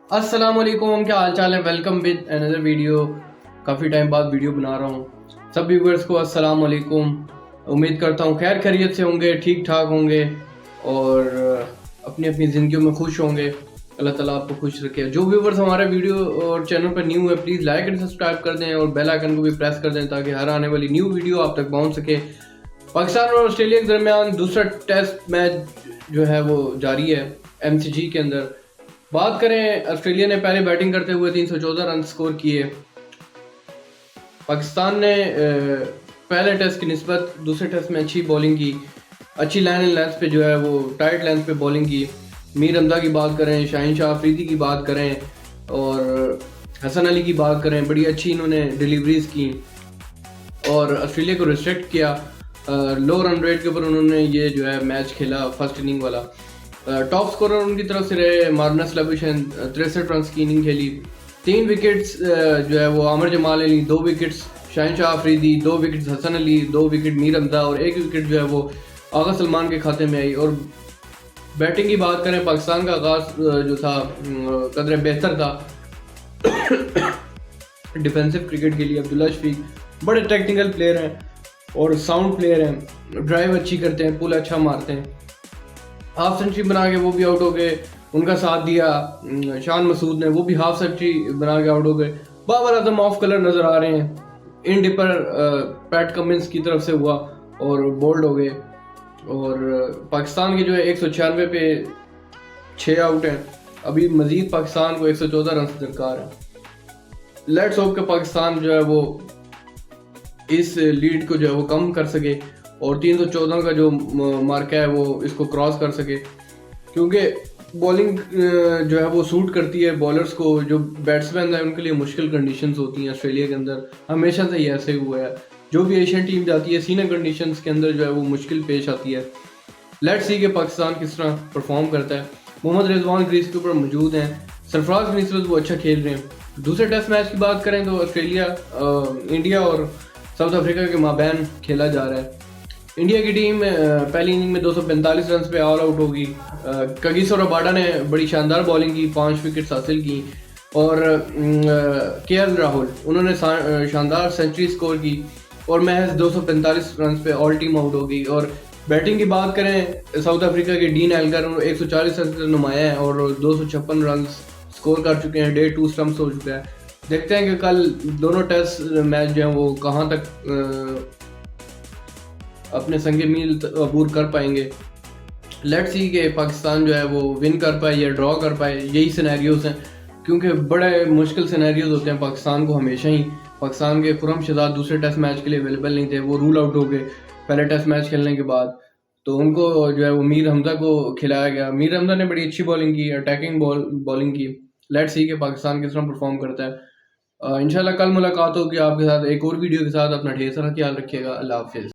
السلام علیکم، کیا حال چال ہے؟ Welcome with another video. Coffee time بعد ویڈیو بنا رہا ہوں. سب ویورز کو السلام علیکم. امید کرتا ہوں خیر خیریت سے ہوں گے، ٹھیک ٹھاک ہوں گے اور اپنی اپنی زندگیوں میں خوش ہوں گے. اللہ تعالیٰ آپ کو خوش رکھے. جو ویورز ہمارے ویڈیو اور چینل پر نیو ہے پلیز لائک اینڈ سبسکرائب کر دیں اور بیل آئیکن کو بھی پریس کر دیں تاکہ ہر آنے والی نیو ویڈیو آپ تک پہنچ سکے. پاکستان اور آسٹریلیا کے درمیان دوسرا ٹیسٹ میچ جو ہے وہ جاری ہے MCG کے اندر. بات کریں، آسٹریلیا نے پہلے بیٹنگ کرتے ہوئے 314 رن سکور کیے. پاکستان نے پہلے ٹیسٹ کی نسبت دوسرے ٹیسٹ میں اچھی بولنگ کی، اچھی لائن اینڈ لینتھ پہ جو ہے وہ ٹائٹ لینتھ پہ بولنگ کی. میر حمزہ کی بات کریں، شاہین شاہ افریدی کی بات کریں اور حسن علی کی بات کریں، بڑی اچھی انہوں نے ڈیلیوریز کی اور آسٹریلیا کو ریسٹرکٹ کیا. لو رن ریٹ کے اوپر انہوں نے یہ جو ہے میچ کھیلا فرسٹ اننگ والا. ٹاپ سکورر ان کی طرف سے رہے مارنس لبوشن، 63 رنس کی اننگ کھیلی. 3 وکٹس جو ہے وہ عامر جمال نے لی، 2 وکٹس شاہین شاہ افریدی، 2 وکٹس حسن علی، 2 وکٹ میر حمزہ اور 1 وکٹ جو ہے وہ آغا سلمان کے کھاتے میں آئی. اور بیٹنگ کی بات کریں، پاکستان کا آغاز جو تھا قدر بہتر تھا ڈیفینسو کرکٹ کے لیے. عبداللہ شفیق بڑے ٹیکنیکل پلیئر ہیں اور ساؤنڈ پلیئر ہیں، ڈرائیو اچھی کرتے ہیں، پل اچھا مارتے ہیں. ہاف سینچری بنا کے وہ بھی آؤٹ ہو گئے. ان کا ساتھ دیا شان مسعود نے، وہ بھی ہاف سینچری بنا کے آؤٹ ہو گئے. بابر اعظم آف کلر نظر آ رہے ہیں. ان ڈپر پیٹ کمنس کی طرف سے ہوا اور بولڈ ہو گئے. اور پاکستان کے جو ہے 196 پہ 6 آؤٹ ہیں. ابھی مزید پاکستان کو 114 رنز درکار ہے. لیٹس ہوپ کہ پاکستان جو ہے وہ اس لیڈ کو جو ہے وہ کم کر سکے اور 314 کا جو مارکہ ہے وہ اس کو کراس کر سکے، کیونکہ بولنگ جو ہے وہ سوٹ کرتی ہے بالرز کو. جو بیٹسمین ہیں ان کے لیے مشکل کنڈیشنز ہوتی ہیں آسٹریلیا کے اندر، ہمیشہ سے ہی ایسے ہوا ہے. جو بھی ایشین ٹیم جاتی ہے سینئر کنڈیشنز کے اندر جو ہے وہ مشکل پیش آتی ہے. لیٹ سی کہ پاکستان کس طرح پرفارم کرتا ہے. محمد رضوان گریز کے اوپر موجود ہیں، سرفراز کی نسبت وہ اچھا کھیل رہے ہیں. دوسرے ٹیسٹ میچ کی بات کریں تو آسٹریلیا انڈیا اور ساؤتھ افریقہ کے مابین کھیلا جا رہا ہے. انڈیا کی ٹیم پہلی اننگ میں 245 رنز پہ آل آؤٹ ہوگی. کگیسو رباڈا نے بڑی شاندار بالنگ کی، 5 وکٹس حاصل کی اور KL راہل انہوں نے شاندار سینچری سکور کی اور محض 245 رنز پہ آل ٹیم آؤٹ ہوگی. اور بیٹنگ کی بات کریں، ساؤتھ افریقہ کے ڈین ایلگر 140 رنز سے نمایاں ہیں اور 256 رنز سکور کر چکے ہیں. 2 اسٹمپس ہو چکا ہے. دیکھتے ہیں کہ کل دونوں ٹیسٹ میچ جو ہیں وہ کہاں تک اپنے سنگ میل عبور کر پائیں گے. لیٹ سی کہ پاکستان جو ہے وہ ون کر پائے یا ڈرا کر پائے. یہی سینیریوز ہیں، کیونکہ بڑے مشکل سینیریوز ہوتے ہیں پاکستان کو ہمیشہ ہی. پاکستان کے خرم شہزاد دوسرے ٹیسٹ میچ کے لیے اویلیبل نہیں تھے، وہ رول آؤٹ ہو گئے پہلے ٹیسٹ میچ کھیلنے کے بعد. تو ان کو جو ہے وہ میر حمزہ کو کھلایا گیا. میر حمزہ نے بڑی اچھی بالنگ کی، اٹیکنگ بالنگ کی. لیٹ سی کہ پاکستان کس طرح پرفارم کرتا ہے. انشاءاللہ کل ملاقات ہوگی آپ کے ساتھ ایک اور ویڈیو کے ساتھ. اپنا ڈھیر سارا خیال رکھیے گا. اللہ حافظ.